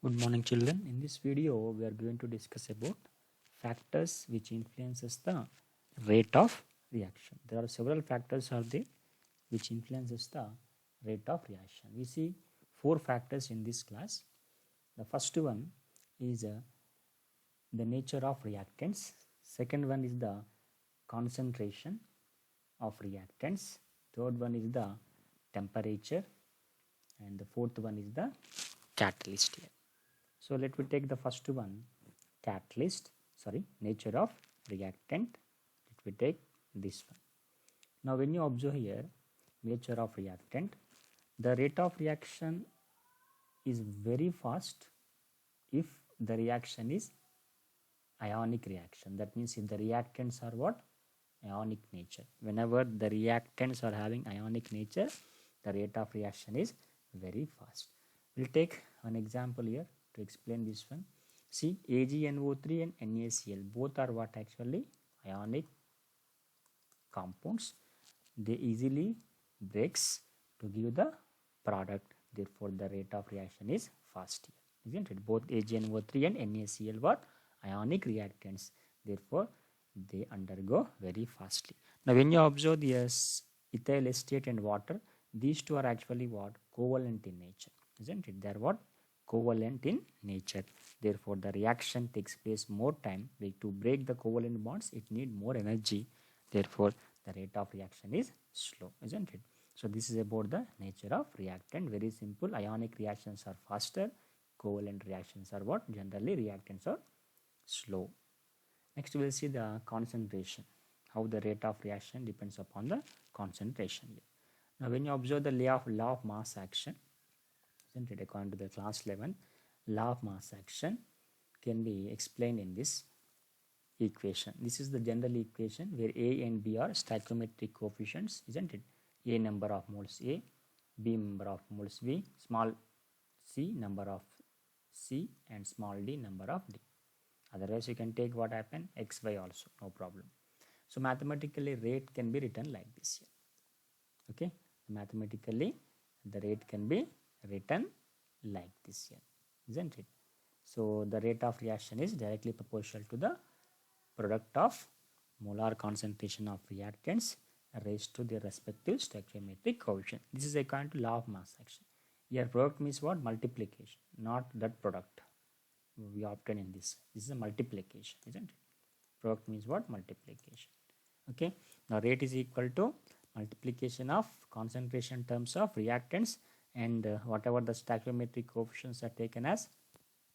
Good morning, children. In this video we are going to discuss about factors which influences the rate of reaction. There are several factors are there which influences the rate of reaction. We see four factors in this class. The first one is the nature of reactants. Second one is the concentration of reactants. Third one is the temperature, and the fourth one is the catalyst here. So let me take the first one, nature of reactant. Let me take this one. Now when you observe here, nature of reactant, the rate of reaction is very fast if the reaction is ionic reaction. That means if the reactants are what? Ionic nature. Whenever the reactants are having ionic nature, the rate of reaction is very fast. We'll take an example here to explain this one. See, AgNO3 and NaCl both are what actually ionic compounds. They easily breaks to give the product. Therefore, the rate of reaction is fast here, isn't it? Both AgNO3 and NaCl were ionic reactants. Therefore, they undergo very fastly. Now, when you observe this ethyl acetate and water, these two are actually what? Covalent in nature, isn't it? They are what? Covalent in nature. Therefore, the reaction takes place more time. To break the covalent bonds, it need more energy. Therefore, the rate of reaction is slow, isn't it? So, this is about the nature of reactant. Very simple. Ionic reactions are faster. Covalent reactions are what? Generally, reactants are slow. Next, we will see the concentration. How the rate of reaction depends upon the concentration. Now, when you observe the law of mass action, isn't it, according to the class 11, law of mass action can be explained in this equation. This is the general equation where A and B are stoichiometric coefficients, isn't it? A number of moles A, B number of moles B, small c number of C, and small d number of D. Otherwise, you can take what happened, xy also, no problem. So, mathematically, rate can be written like this here. Okay, mathematically, the rate can be written like this here, isn't it? So, the rate of reaction is directly proportional to the product of molar concentration of reactants raised to their respective stoichiometric coefficient. This is according to law of mass action. Here, product means what? Multiplication, not that product we obtain in this. This is a multiplication, isn't it? Product means what? Multiplication. Okay. Now, rate is equal to multiplication of concentration terms of reactants and whatever the stoichiometric coefficients are taken as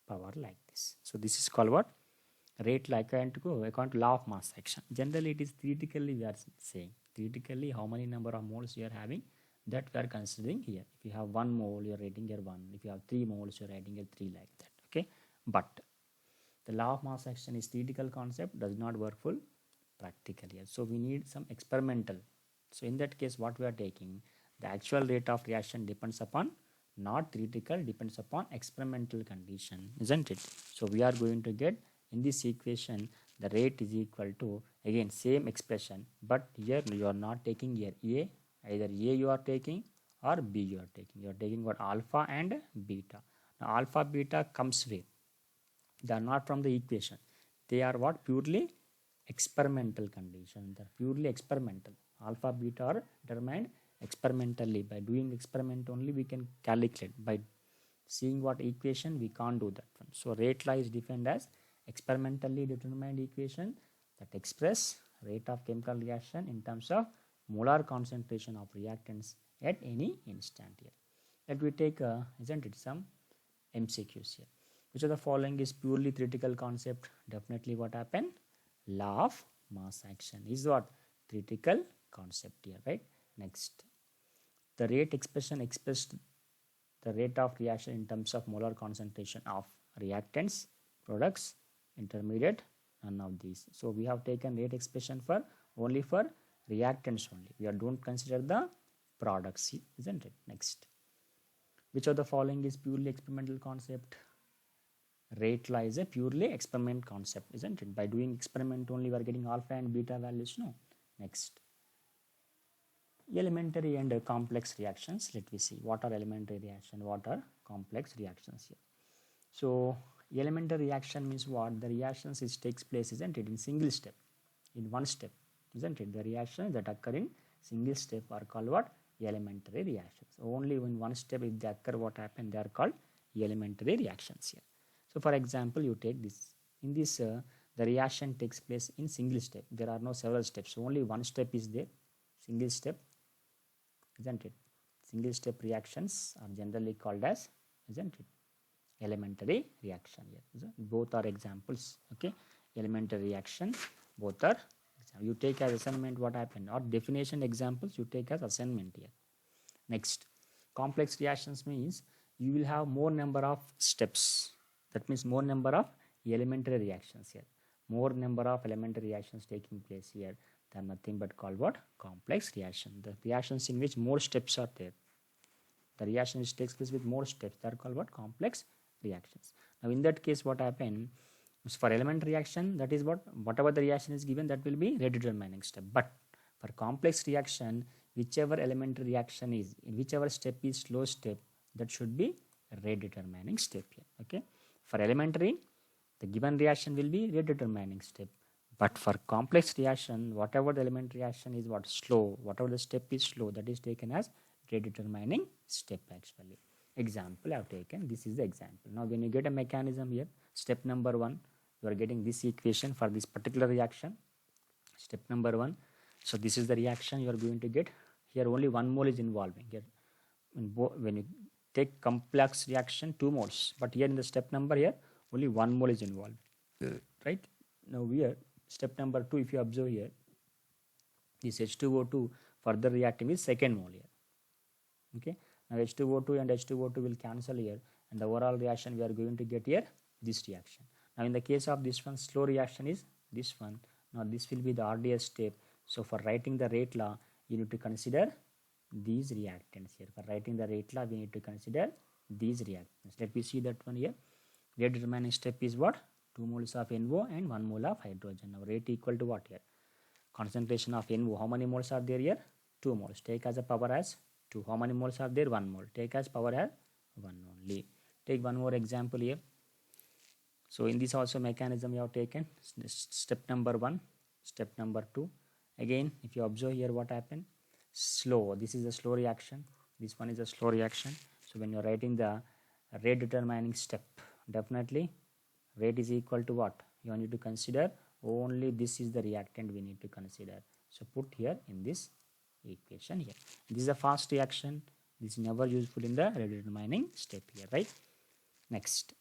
power like this. So, this is called what? Rate like according to law of mass action. Generally, it is theoretically we are saying. Theoretically, how many number of moles you are having, that we are considering here. If you have 1 mole, you are writing here 1. If you have 3 moles, you are writing here 3 like that. Okay. But the law of mass action is theoretical concept, does not work full practically. So we need some experimental. So in that case, what we are taking, the actual rate of reaction depends upon not theoretical, depends upon experimental condition, isn't it? So we are going to get in this equation the rate is equal to, again same expression, but here you are not taking here A, either A you are taking or B you are taking. You are taking what? Alpha and beta. Now alpha beta comes with, they are not from the equation. They are what? Purely experimental condition. They are purely experimental. Alpha, beta are determined experimentally. By doing experiment only we can calculate. By seeing what equation, we can't do that one. So, rate law is defined as experimentally determined equation that express rate of chemical reaction in terms of molar concentration of reactants at any instant here. Let me take, isn't it, some MCQs here. Which of the following is purely theoretical concept? Definitely what happened? Law of mass action is what? Theoretical concept here, right? Next, the rate expression expressed the rate of reaction in terms of molar concentration of reactants, products, intermediate, none of these. So we have taken rate expression for only for reactants only. We don't consider the products, isn't it? Next, which of the following is purely experimental concept? Rate law is a purely experiment concept, isn't it? By doing experiment only we are getting alpha and beta values. No. Next, elementary and complex reactions. Let me see what are elementary reaction, what are complex reactions here. So elementary reaction means what? The reactions is takes place, isn't it, in single step, in one step, isn't it? The reactions that occur in single step are called what? Elementary reactions. Only in one step if they occur, what happen? They are called elementary reactions here. So for example, you take this. In this, the reaction takes place in single step. There are no several steps. Only one step is there. Single step, isn't it? Single step reactions are generally called as, isn't it, elementary reaction here. Both are examples. Okay, elementary reaction, both are. You take as assignment what happened, or definition examples you take as assignment here. Next, complex reactions means you will have more number of steps. That means more number of elementary reactions here. More number of elementary reactions taking place here. They are nothing but called what? Complex reaction. The reactions in which more steps are there. The reaction which takes place with more steps, they are called what? Complex reactions. Now in that case, what happened? For elementary reaction, that is what, whatever the reaction is given, that will be rate determining step. But for complex reaction, whichever elementary reaction is, in whichever step is slow step, that should be rate determining step here. Okay. For elementary, the given reaction will be rate determining step. But for complex reaction, whatever the elementary reaction is what? Slow. Whatever the step is slow, that is taken as rate determining step actually. Example I have taken. This is the example. Now when you get a mechanism here, step number 1, you are getting this equation for this particular reaction. Step number 1. So this is the reaction you are going to get. Here only 1 mole is involving here. When you take complex reaction, 2 moles. But here in the step number here, only 1 mole is involved. Right? Now here, step number 2, if you observe here, this H2O2 further reacting with second mole here. Okay. Now H2O2 and H2O2 will cancel here, and the overall reaction we are going to get here, this reaction. Now in the case of this one, slow reaction is this one. Now this will be the RDS step. So for writing the rate law, you need to consider these reactants here. For writing the rate law, we need to consider these reactants. Let me see that one here. Rate determining step is what? 2 moles of NO and 1 mole of hydrogen. Now rate equal to what here? Concentration of NO. How many moles are there here? 2 moles. Take as a power as 2. How many moles are there? 1 mole. Take as power as 1 only. Take one more example here. So in this also mechanism you have taken. Step number 1, step number 2. Again, if you observe here what happened, slow. This is a slow reaction. This one is a slow reaction. So when you are writing the rate determining step, definitely rate is equal to what? You need to consider only this is the reactant we need to consider. So put here in this equation here. This is a fast reaction. This is never useful in the rate determining step here, right? Next,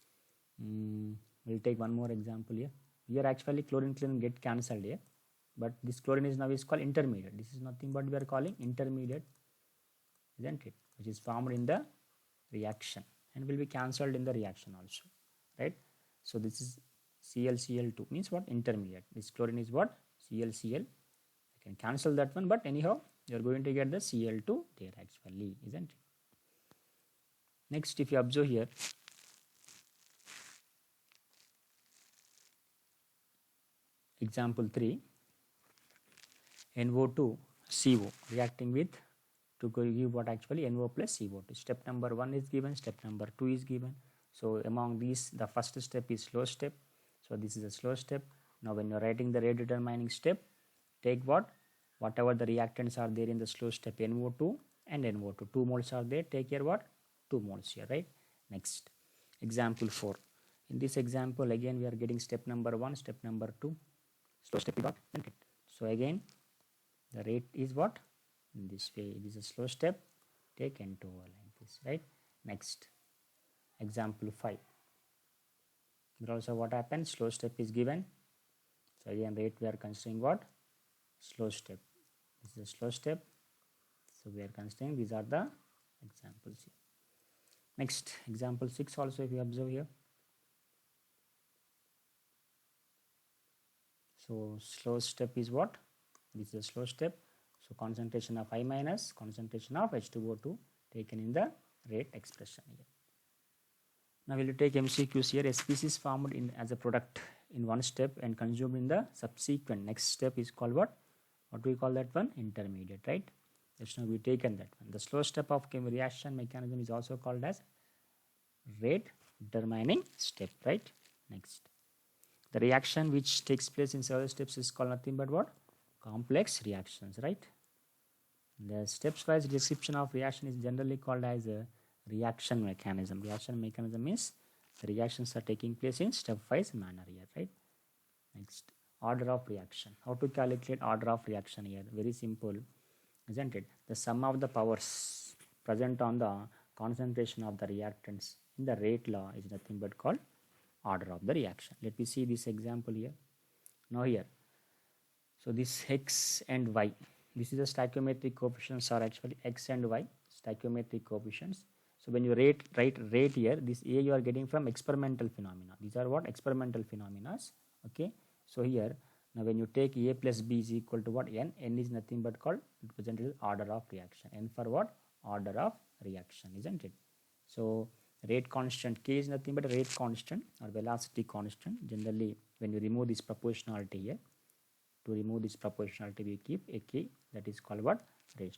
we'll take one more example here. Here actually chlorine get cancelled here, but this chlorine is now is called intermediate. This is nothing but we are calling intermediate, isn't it? Which is formed in the reaction and will be cancelled in the reaction also, right? So this is ClCl2 means what? Intermediate. This chlorine is what? ClCl. I can cancel that one, but anyhow you are going to get the Cl2 there actually, isn't it? Next, if you observe here, example 3, NO2 CO reacting with to give what actually NO plus CO2. Step number 1 is given, step number 2 is given. So among these, the first step is slow step. So this is a slow step. Now when you are writing the rate determining step, take what? Whatever the reactants are there in the slow step, NO2 and NO2. 2 moles are there. Take here what? 2 moles here, right? Next, example 4. In this example, again we are getting step number 1, step number 2. Slow step we got, isn't it? So again, the rate is what? In this way, it is a slow step. Take N2 like this, right? Next, example 5. Here also what happens? Slow step is given. So again, rate we are considering what? Slow step. This is a slow step. So we are considering these are the examples here. Next, example 6 also if you observe here. So slow step is what? This is a slow step. So concentration of I minus, concentration of H2O2 taken in the rate expression here. Now we will take MCQs here. A species formed in as a product in one step and consumed in the subsequent next step is called what? What do we call that one? Intermediate, right? Just now we taken that one. The slow step of reaction mechanism is also called as rate determining step, right? Next, the reaction which takes place in several steps is called nothing but what? Complex reactions, right? The steps-wise description of reaction is generally called as a reaction mechanism. Reaction mechanism means the reactions are taking place in stepwise manner here, right? Next, order of reaction. How to calculate order of reaction here? Very simple, isn't it? The sum of the powers present on the concentration of the reactants in the rate law is nothing but called order of the reaction. Let me see this example here. Now here, so this x and y, this is the stoichiometric coefficients are actually x and y, stoichiometric coefficients. So when you write rate here, this A you are getting from experimental phenomena. These are what? Experimental phenomena. Okay. So here, now when you take A plus B is equal to what? N. N is nothing but called represented order of reaction. N for what? Order of reaction, isn't it? So rate constant K is nothing but a rate constant or velocity constant. Generally, when you remove this proportionality here, to remove this proportionality we keep a K, that is called what? Rate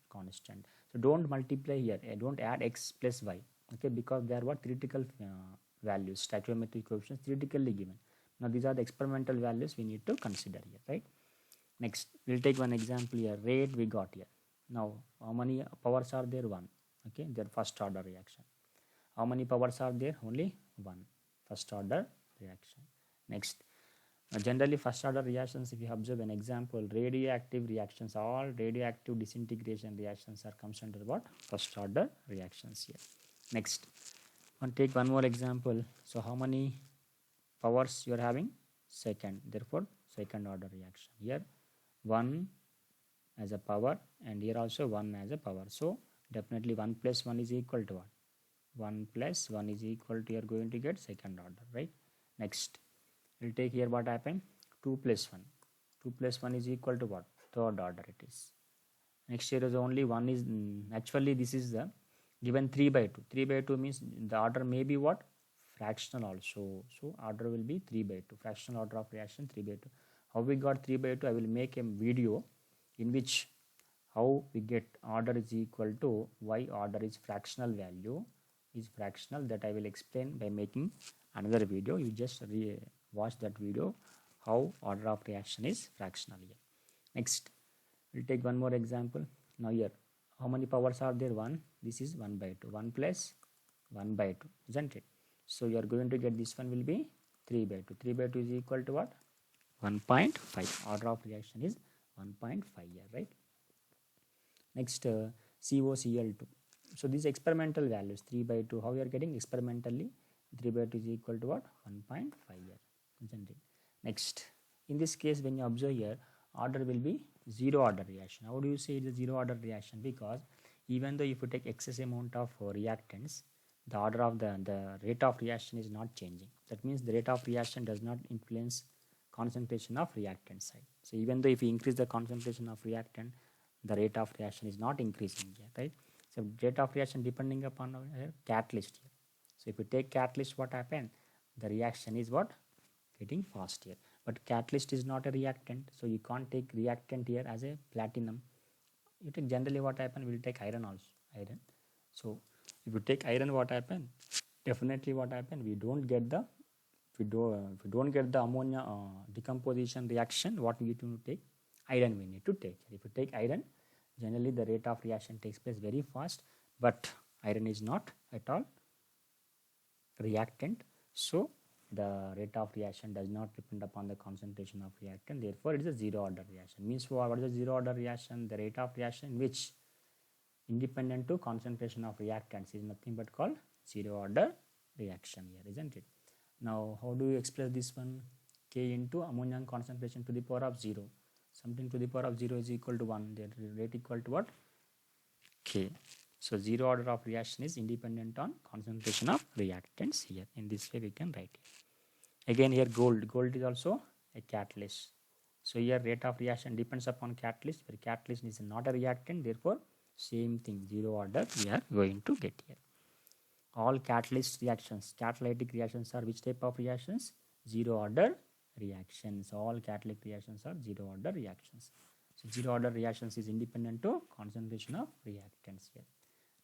constant. So don't multiply here, don't add x plus y, okay, because they are what? Theoretical values, stoichiometric coefficients theoretically given. Now these are the experimental values we need to consider here, right? Next, we'll take one example here. Rate we got here. Now how many powers are there? One. Okay, their first order reaction. How many powers are there? Only one. First order reaction. Next, generally first order reactions, if you observe an example, radioactive reactions, all radioactive disintegration reactions are comes under what? First order reactions here. Next, take one more example. So how many powers you are having? Second, therefore second order reaction. Here 1 as a power and here also 1 as a power. So definitely 1 plus 1 is equal to what? 1 plus 1 is equal to, you are going to get second order, right? Next, we'll take here what happened? 2 plus 1. 2 plus 1 is equal to what? Third order it is. Next here is only 1 is, actually this is the given 3 by 2. 3 by 2 means the order may be what? Fractional also. So order will be 3 by 2. Fractional order of reaction 3 by 2. How we got 3 by 2? I will make a video in which how we get order is equal to y order is fractional value is fractional, that I will explain by making another video. You just watch that video how order of reaction is fractional here. Next, we'll take one more example. Now here, how many powers are there? 1. This is 1 by 2. 1 plus 1 by 2, isn't it? So you are going to get this one will be 3 by 2. 3 by 2 is equal to what? 1.5. Order of reaction is 1.5 here, right? Next, COCl2. So these experimental values 3 by 2, how you are getting experimentally? 3 by 2 is equal to what? 1.5 here, isn't it? Next, in this case, when you observe here, order will be zero order reaction. How do you say it is a zero order reaction? Because even though if you take excess amount of reactants, the order of the rate of reaction is not changing. That means the rate of reaction does not influence concentration of reactant side. So even though if you increase the concentration of reactant, the rate of reaction is not increasing here, right? So rate of reaction depending upon catalyst here. So if you take catalyst, what happen? The reaction is what? Getting fast here. But catalyst is not a reactant, so you can't take reactant here as a platinum. You take generally what happen? We'll take iron also. Iron. So if you take iron, what happen? Definitely what happen? We don't get the if we don't get the ammonia decomposition reaction. What we need to take? Iron we need to take. If you take iron, generally the rate of reaction takes place very fast, but iron is not at all reactant. So the rate of reaction does not depend upon the concentration of reactant. Therefore, it is a zero order reaction. Means what is a zero order reaction? The rate of reaction which independent to concentration of reactants is nothing but called zero order reaction here, isn't it? Now, how do you express this one? K into ammonia concentration to the power of 0. Something to the power of 0 is equal to 1. The rate equal to what? K. So, zero order of reaction is independent on concentration of reactants here. In this way, we can write it. Again, here gold. Gold is also a catalyst. So, here rate of reaction depends upon catalyst, where catalyst is not a reactant. Therefore, same thing, zero order we are going to get here. All catalyst reactions, catalytic reactions are which type of reactions? Zero order reactions. All catalytic reactions are zero order reactions. So zero order reactions is independent to concentration of reactants here.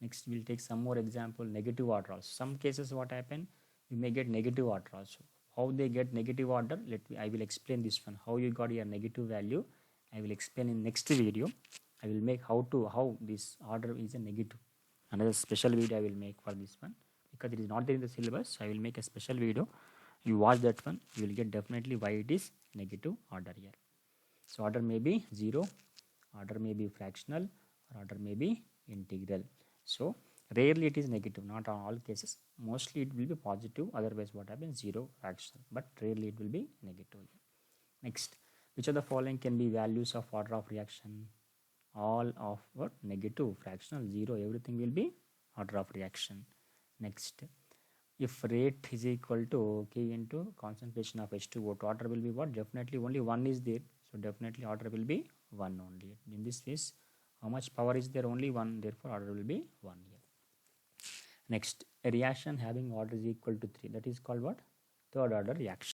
Next, we'll take some more example, negative order also. Some cases what happen? you may get negative order also. How they get negative order, I will explain this one. How you got your negative value, I will explain in next video. I will make how this order is a negative. Another special video I will make for this one, because it is not there in the syllabus. I will make a special video. You watch that one, you will get definitely why it is negative order here. So order may be 0, order may be fractional, or order may be integral. So rarely it is negative, not on all cases. Mostly it will be positive, otherwise what happens, 0, fractional, but rarely it will be negative. Next, which of the following can be values of order of reaction? All of what? Negative, fractional, 0, everything will be order of reaction. Next, if rate is equal to K into concentration of H2O, order will be what? Definitely only 1 is there. So definitely order will be 1 only. In this case, how much power is there? Only 1. Therefore, order will be 1 here. Next, a reaction having order is equal to 3. That is called what? Third order reaction.